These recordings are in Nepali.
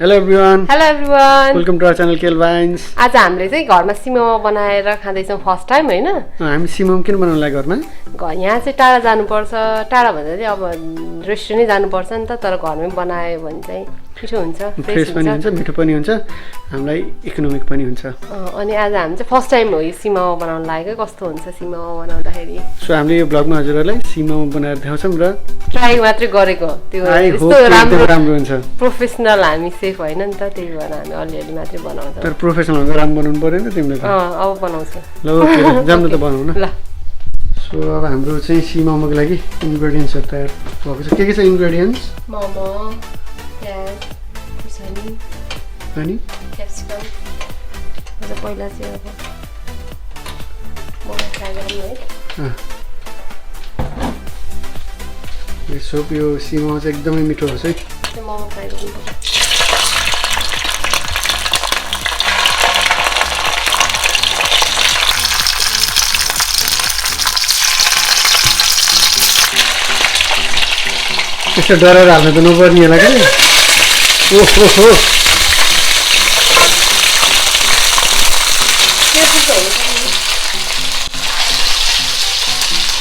Hello everyone. Hello everyone. Welcome to our channel Kelvines. आज हामीले चाहिँ घरमा सिमोमो बनाएर खाँदैछौँ फर्स्ट टाइम हैन हामी C-MOMO किन बनाउन लाग्यो घरमा? यहाँ चाहिँ टाढा जानुपर्छ टाढा भन्दा चाहिँ अब रेस्टुरेन्टै जानुपर्छ नि त तर घरमै बनायो भने चाहिँ मिठो हुन्छ फ्रेस पनि हुन्छ मिठो पनि हुन्छ हामीलाई इकोनोमिक पनि हुन्छ अनि आज हामी चाहिँ फर्स्ट टाइम हो यो सिमोमो बनाउन लागेको कस्तो हुन्छ सिमोमो बनाउँदाखेरि सो हामीले यो ब्लगमा हजुरहरूलाई C-MOMO बनाएर देखाउँछौँ र ट्राई मात्रै गरेको त्यो यस्तो राम्रो हुन्छ प्रोफेसनल हामी सेफ होइन नि त त्यही भएर हामी अलिअलि मात्रै बनाउँछौँ तर प्रोफेसनल भनेर राम्रो बनाउनु पर्यो नि त तिमीले अब बनाउँछु ल ओके जाम त बनाउँ न ल सो अब हाम्रो चाहिँ C-MOMO को लागि इन्ग्रेडियन्ट्सहरु तयार भएको छ के छ इन्ग्रेडियन्ट्स मोमो प्याज खुर्सानी अनि क्याप्सिकम अझ पहिला चाहिँ अब मोमो फ्राई गरौँ है यसो यो C-MOMO चाहिँ एकदमै मिठो हुन्छ है त्यो मोमो फ्राई गर्नुपर्छ त्यस्तो डराएर हाल्नु त नपर्ने होला क्या ओहो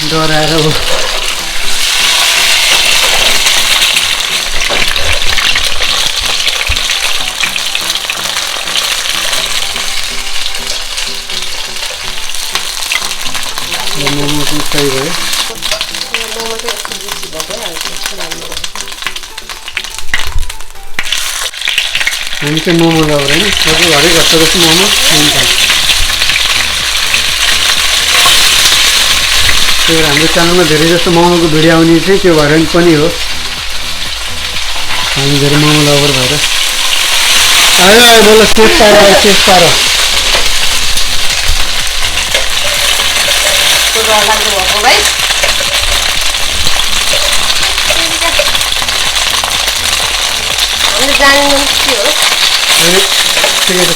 डराएर हो मोमो पनि सही भयो हामी चाहिँ मोमो लभर होइन सबै हरेक हप्ताको चाहिँ मोमो हुन्छ त्यही भएर हाम्रो च्यानलमा धेरै जस्तो मोमोको भिडियो आउने चाहिँ त्यो भएर पनि हो हामी धेरै मोमो लभर भएर आयो आयो बोल चेस्ट पारो ठिकै छ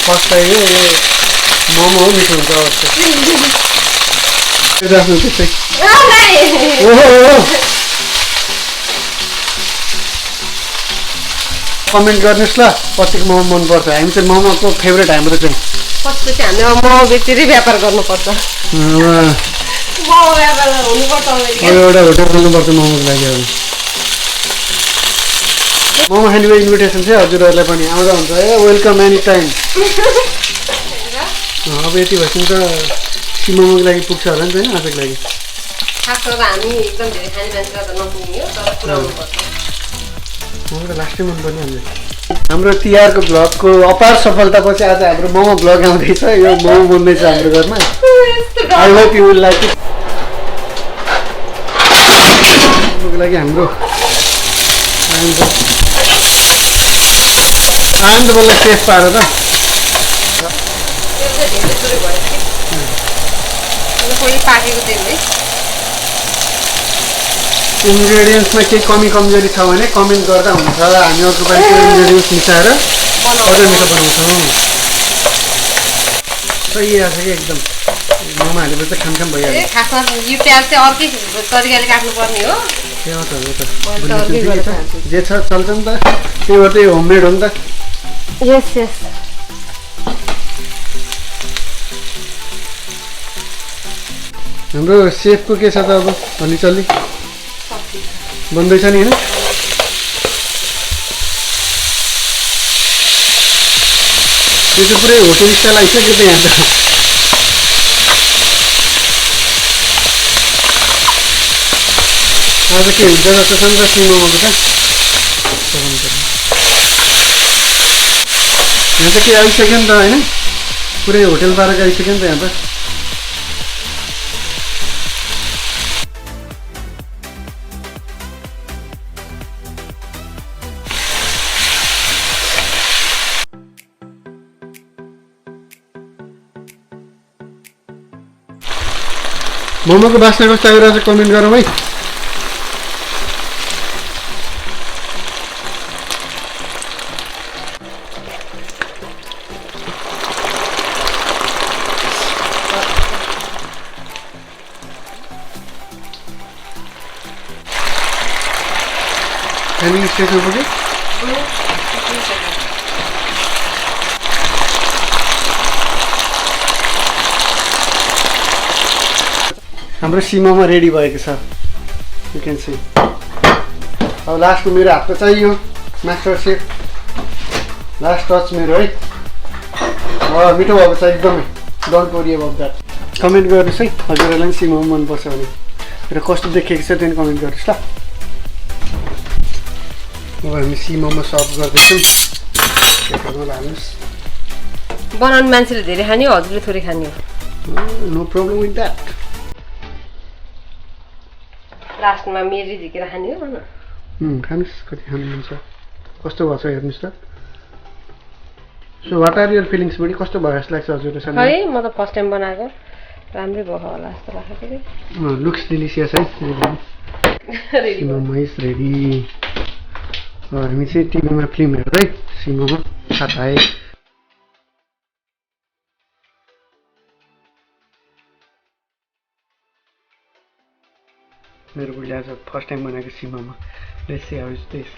फर्स्ट टाइम यो मोमो हो मिठो हुन्छ अवश्य आफ्नो त्यस्तै कमेन्ट गर्नुहोस् ल कतिको मोमो मनपर्छ हामी चाहिँ मोमोको फेभरेट हाम्रो चाहिँ फर्स्ट चाहिँ हामीले अब मोमो बेचेरै व्यापार गर्नुपर्छ मोमो व्यापार हुनुपर्छ एउटा होटल खोल्नुपर्छ मोमोको लागि अब मोमो खानेको इन्भिटेसन चाहिँ हजुरहरूलाई पनि आउँदा हुन्छ है वेलकम एनी टाइम अब यति भएपछि त C-MOMOको लागि पुग्छ होला नि त होइन आजको लागि खास गरेर हामी एकदम धेरै खाने मान्छेलाई त नपुग्ने हो तर पुऱ्याउनुपर्छ मोमो त लास्टै मनपर्ने हामीले हाम्रो तिहारको ब्लगको अपार सफलतापछि आज हाम्रो मोमो ब्लग आउँदैछ यो मोमो बन्दैछ हाम्रो घरमा I hope you will like it मोमोको लागि हाम्रो आनन्द बोल्दा टेस्ट पाएर त इन्ग्रेडियन्ट्समा केही कमी कमजोरी छ भने कमेन्ट गर्दा हुन्छ हामी अर्को पालि त्यो इन्ग्रेडियन्ट्स मिसाएर अझ मिठो बनाउँछौँ सही आएको छ कि एकदम मोमो हालेपछि खाम भइहाल्छ खासमा यो प्याज चाहिँ अर्कै तरिकाले काट्नुपर्ने हो जे छ चल्छ नि त त्यही भएर त्यही होममेड हो नि त यस यस हाम्रो सेफको के छ त अब हल्ली बन्दैछ नि होइन त्यो चाहिँ पुरै होटल स्टाइल आइसक्यो त यहाँ त आज के हुन्छ जस्तो छ नि त C-MOMOको त यहाँ त के आइसक्यो नि त होइन पुरै होटल पारेको आइसक्यो नि त यहाँ त मोमोको बास्ना कस्तो आइरहेको छ कमेन्ट गरौँ है Any station for this? हाम्रो सीमामा रेडी भएको छ यु क्यान सी अब लास्टको मेरो हातमा चाहियो मास्टर सेफ लास्ट टच मेरो है मिठो भएको छ एकदमै don't worry about that comment गर्नुहोस् है हजुरहरूलाई पनि C-MOMO मनपर्छ भने र कस्तो देखेको छ त्यो पनि कमेन्ट गर्नुहोस् ल अब हामी C-MOMO सर्भ गर्दैछौँ हाल्नुहोस् बनाउने मान्छेले धेरै खाने हो हजुरले थोरै खाने हो नो प्रब्लम विथ द्याट लास्टमा मेरी झिकेर खाने हो न खानुहोस् कति खानुहुन्छ कस्तो भएको छ हेर्नुहोस् त so what are your feelings buddy कस्तो भयो जस्तो लाग्छ हजुरलाई है म त फर्स्ट टाइम बनाएको राम्रै भयो होला जस्तो लाग्छ लुक्स डिलिसियस है C-MOMO इज रेडी हामी चाहिँ टिभीमा फिल्म हेर्दै C-MOMO खात आए मेरो बुढीले आज फर्स्ट टाइम बनाएको C-MOMO let's see how is this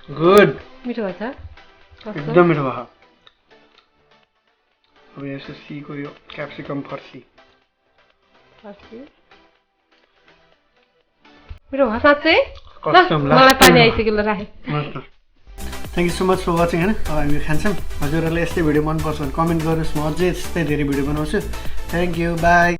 good मिठो भएछ एकदम मिठो भयो अब यसो सीको यो क्याप्सिकम फर्सी मिठो भयो साँच्चै मलाई पानी आइसक्यो ल राखेँ thank you so much for watching होइन अब हामी खान्छौँ हजुरहरूलाई यस्तै भिडियो मनपर्छ भने कमेन्ट गर्नुहोस् म अझै यस्तै धेरै भिडियो बनाउँछु थ्याङ्क यू बाई